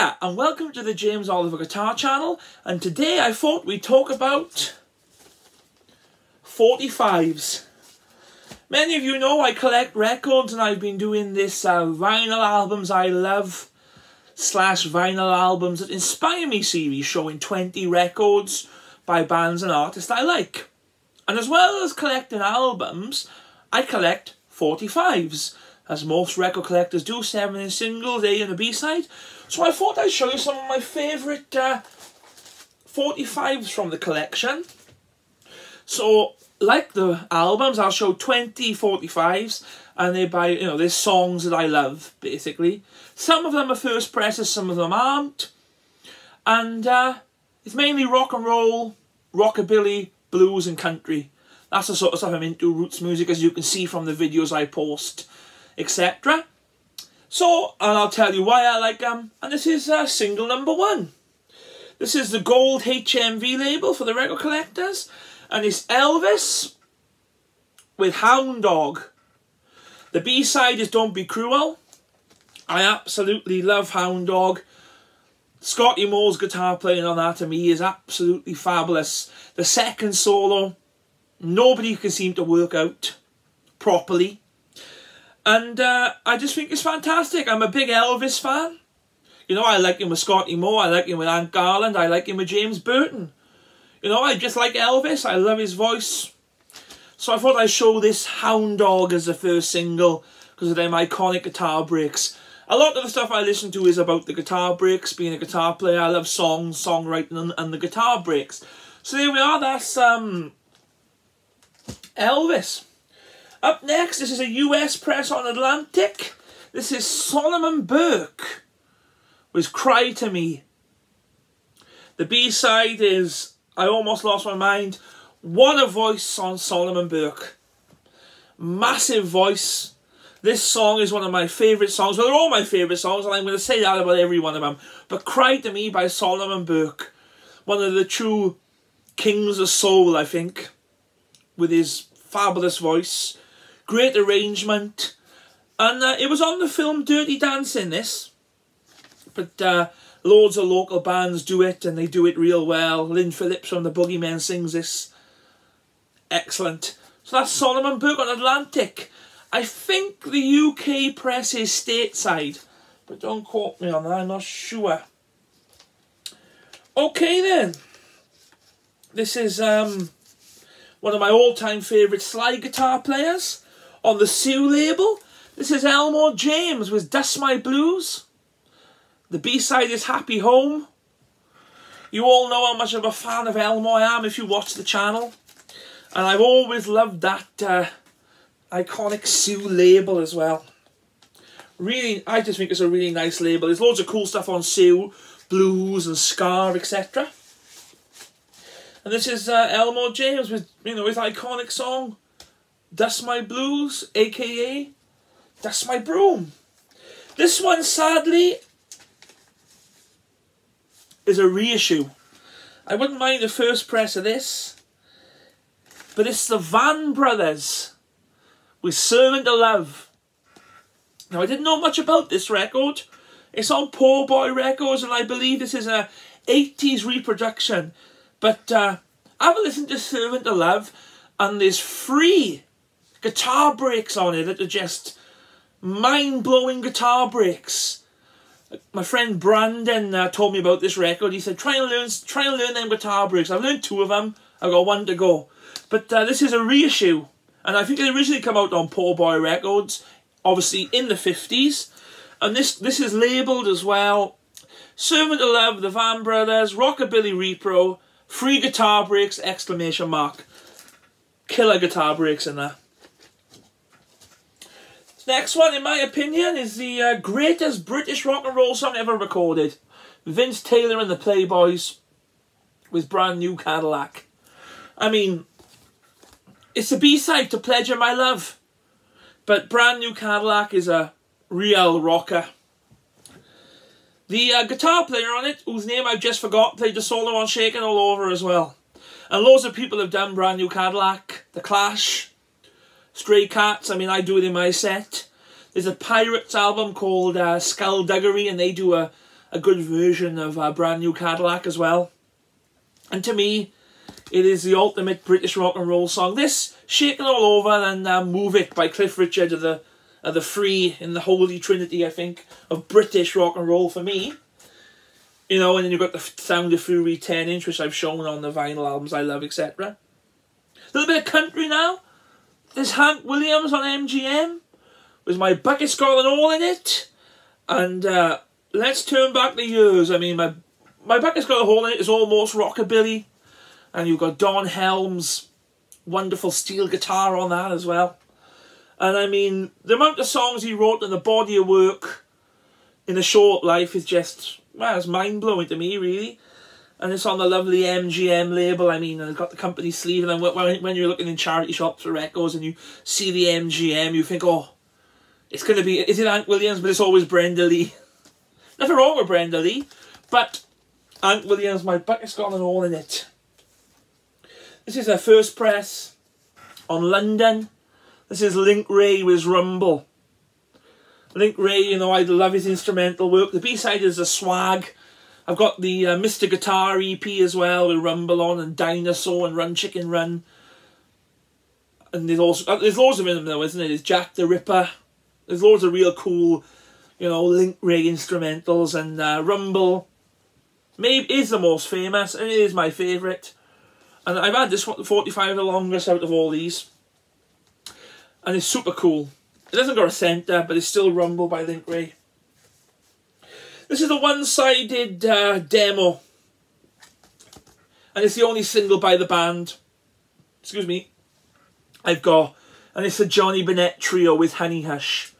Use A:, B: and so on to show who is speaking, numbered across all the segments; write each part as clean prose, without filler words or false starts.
A: Hiya and welcome to the James Oliver Guitar Channel, and today I thought we'd talk about 45s. Many of you know I collect records and I've been doing this vinyl albums I love / vinyl albums that inspire me series showing 20 records by bands and artists I like. And as well as collecting albums, I collect 45s. As most record collectors do, 7 in singles, 8 in a B-side. So I thought I'd show you some of my favourite 45s from the collection. So, like the albums, I'll show 20 45s, and they're by, there's songs that I love, basically. Some of them are first presses, some of them aren't. And it's mainly rock and roll, rockabilly, blues and country. That's the sort of stuff I'm into, roots music, as you can see from the videos I post, etc. So, and I'll tell you why I like them. And this is single number 1. This is the gold HMV label for the record collectors. And it's Elvis with Hound Dog. The B-side is Don't Be Cruel. I absolutely love Hound Dog. Scotty Moore's guitar playing on that to me is absolutely fabulous. The second solo, nobody can seem to work out properly. And I just think it's fantastic. I'm a big Elvis fan. I like him with Scotty Moore, I like him with Ant Garland, I like him with James Burton. I just like Elvis, I love his voice. So I thought I'd show this Hound Dog as the first single because of them iconic guitar breaks. A lot of the stuff I listen to is about the guitar breaks, being a guitar player. I love songs, songwriting and the guitar breaks. So there we are, that's Elvis. Up next, this is a US press on Atlantic. This is Solomon Burke with Cry to Me. The B-side is I Almost Lost My Mind. What a voice on Solomon Burke. Massive voice. This song is one of my favourite songs. Well, they're all my favourite songs, and I'm going to say that about every one of them. But Cry to Me by Solomon Burke. One of the true kings of soul, I think. With his fabulous voice. Great arrangement. And it was on the film Dirty Dancing, this. But loads of local bands do it, and they do it real well. Lynn Phillips from the Boogeymen sings this. Excellent. So that's Solomon Burke on Atlantic. I think the UK press is stateside, but don't quote me on that, I'm not sure. Okay then. This is one of my all-time favourite slide guitar players on the Sue label. This is Elmore James with Dust My Blues. The B-side is Happy Home. You all know how much of a fan of Elmore I am if you watch the channel. And I've always loved that iconic Sue label as well. Really, I just think it's a really nice label. There's loads of cool stuff on Sue, blues and ska, etc. And this is Elmore James with, his iconic song, Dust My Blues, aka Dust My Broom. This one, sadly, is a reissue. I wouldn't mind the first press of this, but it's the Van Brothers with Servant of Love. Now, I didn't know much about this record. It's on Poor Boy Records, and I believe this is a 80s reproduction. But have a listen to Servant of Love, and there's 3 guitar breaks on it that are just mind-blowing guitar breaks. My friend Brandon told me about this record. He said, try and learn them guitar breaks. I've learned 2 of them. I've got 1 to go. But this is a reissue. And I think it originally came out on Poor Boy Records, obviously in the 50s. And this is labelled as well, Servant of Love, the Van Brothers, Rockabilly Repro, 3 guitar breaks, exclamation mark. Killer guitar breaks in there. Next one, in my opinion, is the greatest British rock and roll song ever recorded. Vince Taylor and the Playboys with Brand New Cadillac. I mean, it's a B-side to Pledge of My Love. But Brand New Cadillac is a real rocker. The guitar player on it, whose name I've just forgot, played the solo on Shakin' All Over as well. And loads of people have done Brand New Cadillac, The Clash, Stray Cats. I mean, I do it in my set. There's a Pirates album called Skullduggery, and they do a a good version of Brand New Cadillac as well. And to me, it is the ultimate British rock and roll song. This, Shaking All Over, and Move It by Cliff Richard are the three in the holy trinity, I think, of British rock and roll for me. You know, and then you've got the Sound of Fury 10-inch, which I've shown on the vinyl albums I love, etc. A little bit of country now. There's Hank Williams on MGM, with My Bucket's Got An All in It. And let's turn back the years. I mean, my Bucket's Got a Hole in It is almost rockabilly. And you've got Don Helm's wonderful steel guitar on that as well. And I mean, the amount of songs he wrote and the body of work in a short life is just, well, it's mind-blowing to me, really. And it's on the lovely MGM label. I mean, and it's got the company sleeve. And when you're looking in charity shops for records and you see the MGM, you think, oh, it's going to be, is it Hank Williams? But it's always Brenda Lee. Nothing wrong with Brenda Lee, but Hank Williams, My Bucket's Got An All in It. This is their first press on London. This is Link Wray with Rumble. Link Wray, you know, I love his instrumental work. The B-side is a swag. I've got the Mr. Guitar EP as well with Rumble on, and Dinosaur and Run Chicken Run. And there's loads of them though, isn't it? There's Jack the Ripper. There's loads of real cool, you know, Link Wray instrumentals, and Rumble maybe is the most famous, and it is my favourite. And I've had this 45 the longest out of all these. And it's super cool. It doesn't got a centre, but it's still Rumble by Link Wray. This is the one-sided demo. And it's the only single by the band. Excuse me. I've got. And it's the Johnny Bennett Trio with Honey Hush.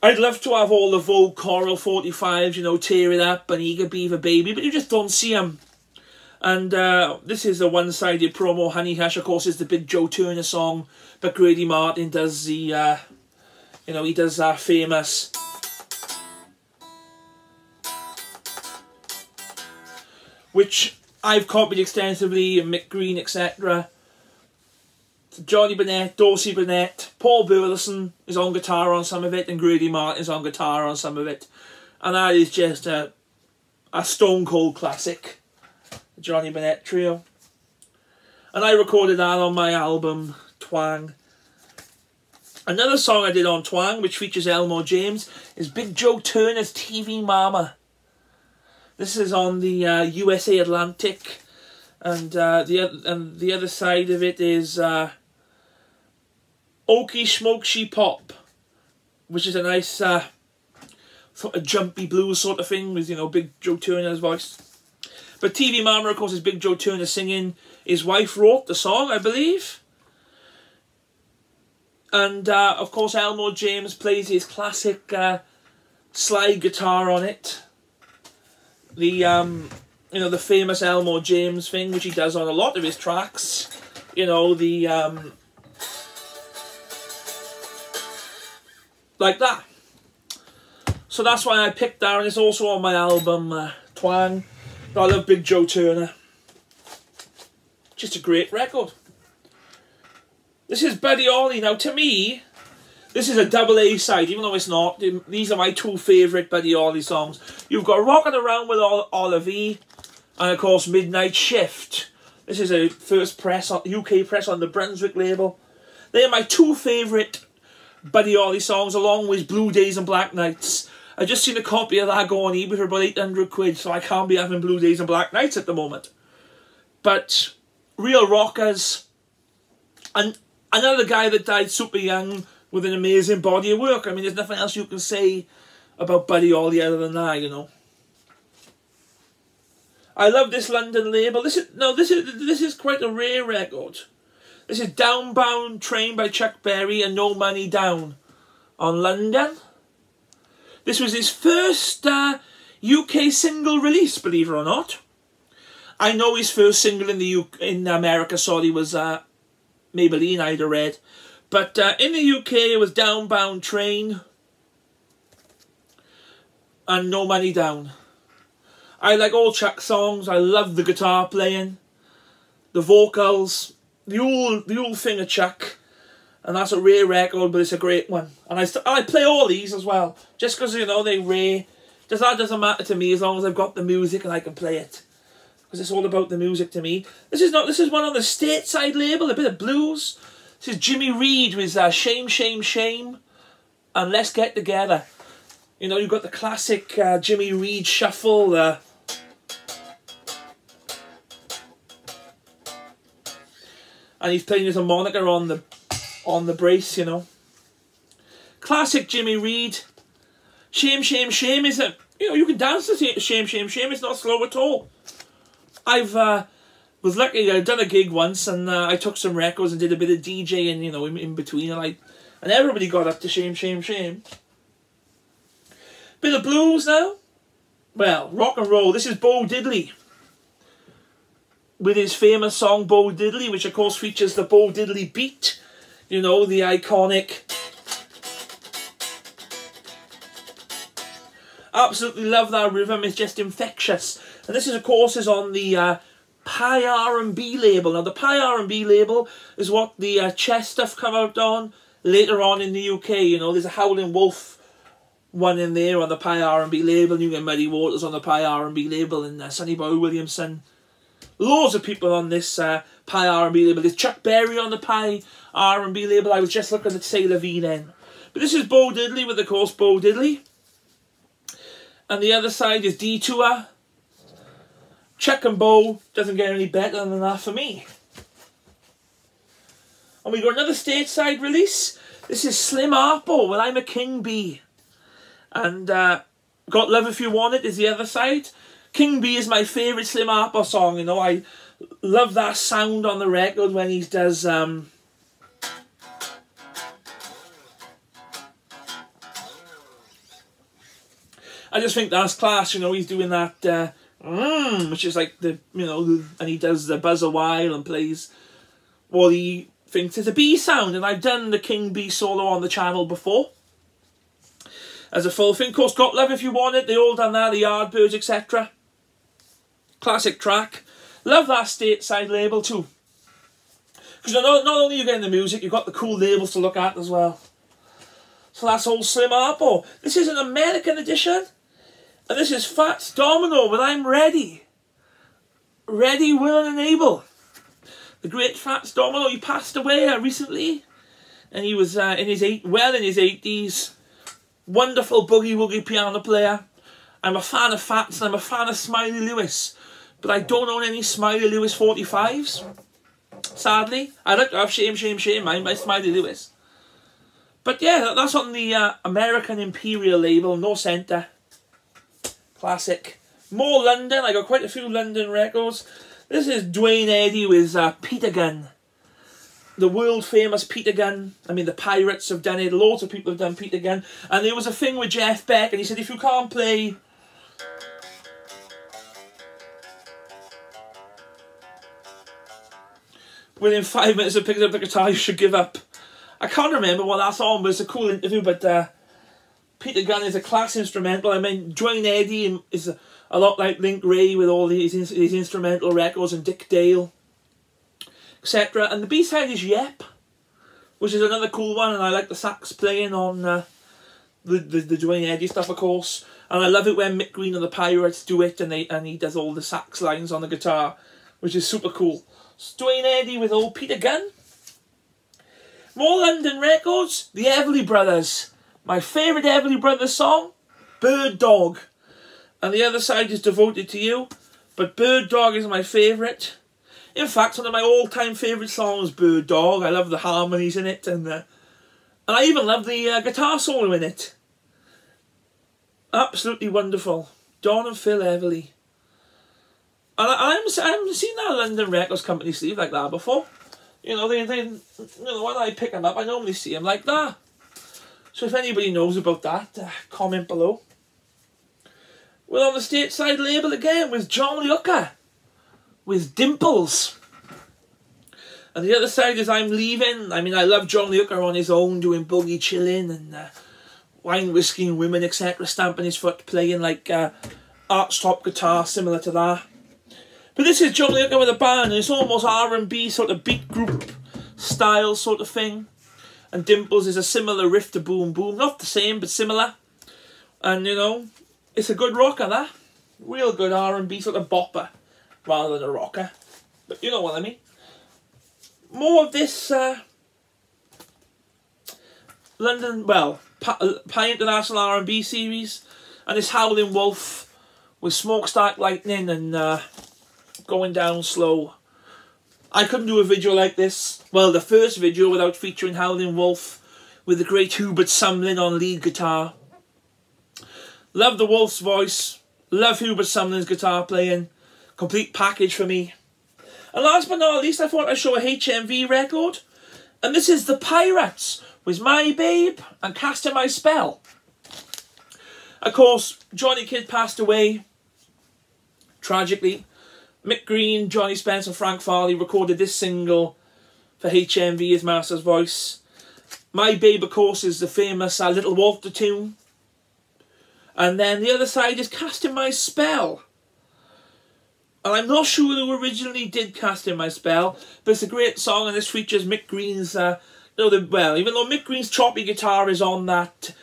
A: I'd love to have all the Vogue Coral 45s, you know, Tear It Up and Eager Beaver Baby, but you just don't see them. And this is the one-sided promo. Honey Hush, of course, is the big Joe Turner song, but Grady Martin does the, you know, he does that famous... which I've copied extensively, and Mick Green, etc. Johnny Bennett, Dorsey Bennett, Paul Burleson is on guitar on some of it, and Grady Martin is on guitar on some of it. And that is just a stone cold classic, the Johnny Bennett Trio. And I recorded that on my album, Twang. Another song I did on Twang, which features Elmore James, is Big Joe Turner's TV Mama. This is on the USA Atlantic, and the other side of it is Okie Smoke She Pop, which is a nice sort of jumpy blues sort of thing with, you know, Big Joe Turner's voice. But TV Mama, of course, is Big Joe Turner singing. His wife wrote the song, I believe. And of course, Elmore James plays his classic slide guitar on it. The, you know, the famous Elmore James thing, which he does on a lot of his tracks. You know, the, like that. So that's why I picked that, and it's also on my album, Twang. I love Big Joe Turner. Just a great record. This is Buddy Holly. Now, to me, this is a double A side, even though it's not. These are my two favourite Buddy Holly songs. You've got Rockin' Around with Olive E, and of course Midnight Shift. This is a first press, UK press on the Brunswick label. They are my two favourite Buddy Holly songs, along with Blue Days and Black Nights. I just seen a copy of that go on eBay for about 800 quid, so I can't be having Blue Days and Black Nights at the moment. But real rockers, and another guy that died super young with an amazing body of work. I mean, there's nothing else you can say about Buddy Holly other than that, you know. I love this London label. This is quite a rare record. This is Downbound Train by Chuck Berry and No Money Down on London. This was his first UK single release, believe it or not. I know his first single in America, sorry, was Maybelline, I'd have read. But in the UK, it was Downbound Train and No Money Down. I like all Chuck songs. I love the guitar playing, the vocals, the whole thing of Chuck. And that's a rare record, but it's a great one. And I play all these as well, just because, you know, they're rare. That doesn't matter to me as long as I've got the music and I can play it. Because it's all about the music to me. This is one on the stateside label, a bit of blues. This is Jimmy Reed with Shame, Shame, Shame and Let's Get Together. You know, you've got the classic Jimmy Reed shuffle. And he's playing his harmonica on the brace, you know. Classic Jimmy Reed. Shame, Shame, Shame is a... You know, you can dance to Shame, Shame, Shame. It's not slow at all. I've was lucky. I'd done a gig once, and I took some records and did a bit of DJing, you know, in between, and everybody got up to Shame, Shame, Shame. Bit of blues now. Well, rock and roll. This is Bo Diddley with his famous song Bo Diddley, which of course features the Bo Diddley beat. You know, the iconic. Absolutely love that rhythm. It's just infectious. And this is, of course, is on the Pie R&B label. Now, the Pie R&B label is what the Chess stuff come out on later on in the UK. You know, there's a Howlin' Wolf one in there on the Pie R&B label. You get Muddy Waters on the Pie R&B label, and Sonny Boy Williamson. Loads of people on this Pie R&B label. There's Chuck Berry on the Pie R&B label. I was just looking at Say La Vie then. But this is Bo Diddley with, of course, Bo Diddley. And the other side is Detour. Chuck and Bo doesn't get any better than that for me. And we got another stateside release. This is Slim Harpo with I'm a King Bee. And Got Love If You Want It is the other side. King Bee is my favourite Slim Harpo song. You know, I love that sound on the record when he does... I just think that's class, you know, he's doing that, which is like the, you know, and he does the buzz a while and plays what he thinks is a bee sound. And I've done the King Bee solo on the channel before as a full thing. Of course, Got Love If You Want It, they all done that, the Yardbirds, etc. Classic track. Love that stateside label too. Because not only are you getting the music, you've got the cool labels to look at as well. So that's all Slim Harpo. This is an American edition. And this is Fats Domino with I'm Ready. Ready, willing and able. The great Fats Domino, he passed away recently. And he was in his 80s. Wonderful boogie-woogie piano player. I'm a fan of Fats and I'm a fan of Smiley Lewis. But I don't own any Smiley Lewis 45s. Sadly. I'd like to have Shame, Shame, Shame, mine by Smiley Lewis. But yeah, that's on the American Imperial label, no centre. Classic. More London, I got quite a few London records. This is Dwayne Eddy with Peter Gunn. The world famous Peter Gunn. I mean, the Pirates have done it, loads of people have done Peter Gunn. And there was a thing with Jeff Beck, and he said, if you can't play... within 5 minutes of picking up the guitar, you should give up. I can't remember what that song was. It's a cool interview, but Peter Gunn is a class instrumental. I mean, Dwayne Eddy is a lot like Link Ray with all his instrumental records, and Dick Dale, etc. And the B-side is Yep, which is another cool one, and I like the sax playing on the Dwayne Eddy stuff, of course. And I love it when Mick Green and the Pirates do it, and he does all the sax lines on the guitar, which is super cool. So Dwayne Eddy with old Peter Gunn. More London records, the Everly Brothers. My favourite Everly Brothers song, Bird Dog. And the other side is Devoted to You, but Bird Dog is my favourite. In fact, one of my all-time favourite songs, Bird Dog. I love the harmonies in it, and I even love the guitar solo in it. Absolutely wonderful. Don and Phil Everly. And I haven't seen that London Records company sleeve like that before. You know, you know, when I pick them up, I normally see them like that. So if anybody knows about that, comment below. We're on the stateside label again with John Lee Hooker, with Dimples. And the other side is I'm Leaving. I mean, I love John Lee Hooker on his own, doing boogie chilling and wine, whiskey and women, etc. Stamping his foot, playing like arch-top guitar, similar to that. But this is John Lee Hooker with a band, and it's almost R&B sort of beat group style sort of thing. And Dimples is a similar riff to Boom Boom. Not the same, but similar. And, you know, It's a good rocker, that. Real good R&B sort of bopper, rather than a rocker. But you know what I mean. More of this London, well, Pie International R&B series, and this Howling Wolf with Smokestack Lightning and Going Down Slow. I couldn't do a video like this, well, the first video, without featuring Howling Wolf with the great Hubert Sumlin on lead guitar. Love the Wolf's voice, love Hubert Sumlin's guitar playing, complete package for me. And last but not least, I thought I'd show a HMV record, and this is The Pirates with My Babe and Casting My Spell. Of course, Johnny Kidd passed away, tragically. Mick Green, Johnny Spence and Frank Farley recorded this single for HMV as Master's Voice. My Babe, of course, is the famous Little Walter tune. And then the other side is Casting My Spell. And I'm not sure who originally did Casting My Spell, but it's a great song, and this features Mick Green's, well, even though Mick Green's choppy guitar is on that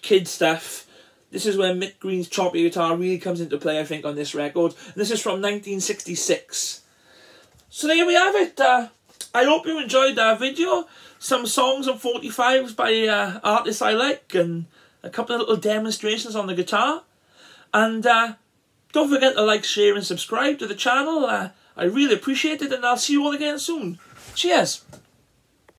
A: Kid stuff, this is where Mick Green's choppy guitar really comes into play, I think, on this record. And this is from 1966. So there we have it. I hope you enjoyed that video. Some songs and 45s by artists I like, and a couple of little demonstrations on the guitar. And don't forget to like, share and subscribe to the channel. I really appreciate it, and I'll see you all again soon. Cheers.